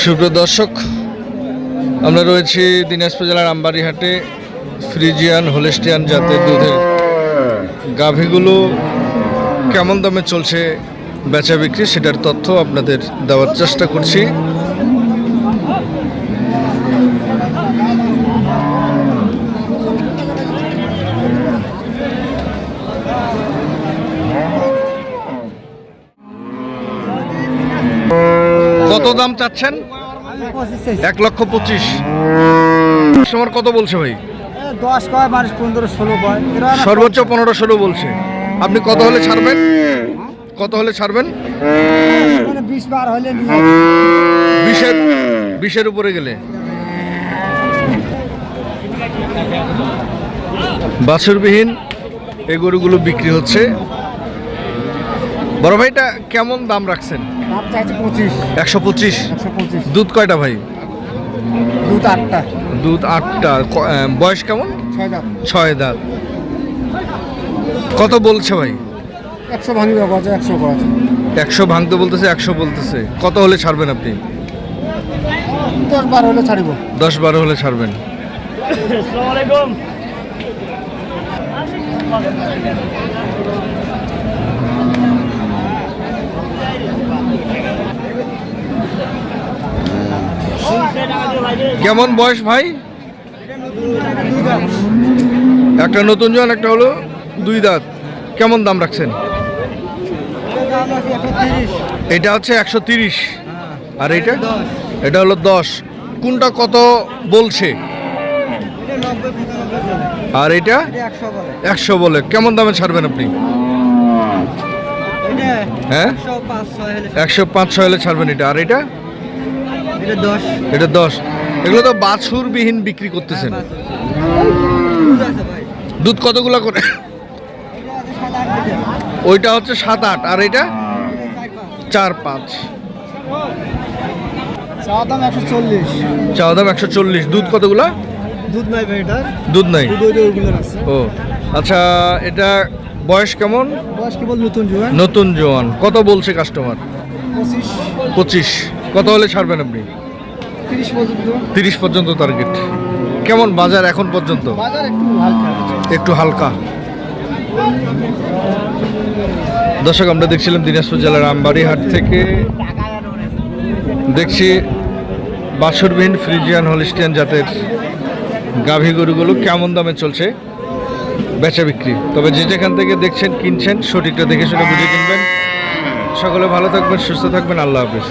সুপ্রিয় দর্শক, আমরা রয়েছি দিনাজপুর জেলার আমবাড়ি হাটে। ফ্রিজিয়ান হোলিস্টিয়ান জাতের দুধের গাভীগুলো কেমন দামে চলছে বেচা বিক্রি, সেটার তথ্য আপনাদের দেওয়ার চেষ্টা করছি। কত দাম চাচ্ছেন? 1,25,000। কাস্টমার কত বলছে ভাই? 10 কয়, মানুষ 15-16 কয়, সর্বোচ্চ 15-16 বলছে। আপনি কত হলে ছাড়বেন? কত হলে ছাড়বেন? 20 বার হলে নিয়ে 20-এর উপরে গেলে। বাছুরবিহীন এই গরুগুলো বিক্রি হচ্ছে। বড় ভাইটা কেমন দাম রাখছেন? দাম চাইছে 25। 125। 125। দুধ কয়টা ভাই? দুধ 8টা। দুধ 8টা। বয়স কেমন? 6 দাম। 6 দাঁত। কত বলছে ভাই? 100 ভাঙিবে, বাজে 100 করেছে। 100 ভাঙতে বলতেছে, 100 বলতেছে। কত হলে ছাড়বেন আপনি? 10-12 হলে ছাড়িব। 10-12 হলে ছাড়বেন। আসসালামু আলাইকুম। কেমন বয়স ভাই? একটা নতুন জন, একটা হলো 2 দাঁত। কেমন দাম রাখছেন? এটা হচ্ছে 130। আর এটা? এটা হলো 10। কোনটা কত বলছে? আর এটা 100 বলে। কেমন দামে ছাড়বেন আপনি? হ্যাঁ, 105-6 হলে ছাড়বেন এটা। আর এটা? এটা 10। এগুলো তো বাছুরবিহীন বিক্রি করতেছেন। দুধ কতগুলো করে? ওইটা হচ্ছে 7-8। আর এটা 4-5। চাওয়া দাম 140। চাওয়া দাম 140। দুধ কতগুলা? দুধ নাই ভাই, এটা দুধ নাই। দুধ ওইগুলো আছে। ও আচ্ছা, এটা বয়স কেমন? বয়স কেবল নতুন জোয়ান। নতুন জোয়ান। কত বলছে কাস্টমার? 25। কত হলে ছাড়বেন আপনি? 30 পর্যন্ত। 30 পর্যন্ত টার্গেট। কেমন বাজার এখন পর্যন্ত? বাজার একটু হালকা। একটু হালকা। দর্শক, আমরা দেখছিলাম দিনাজপুর জেলার আমবাড়ি হাট থেকে। দেখছি বাছুরবিহীন ফ্রিজিয়ান হোলিস্টিয়ান জাতের গাভী গরুগুলো কেমন দামে চলছে বেচা বিক্রি। তবে যে যেখান থেকে দেখছেন, কিনছেন, সঠিকটা দেখে সেটা বুঝে কিনবেন। সকলে ভালো থাকবেন, সুস্থ থাকবেন। আল্লাহ হাফেজ।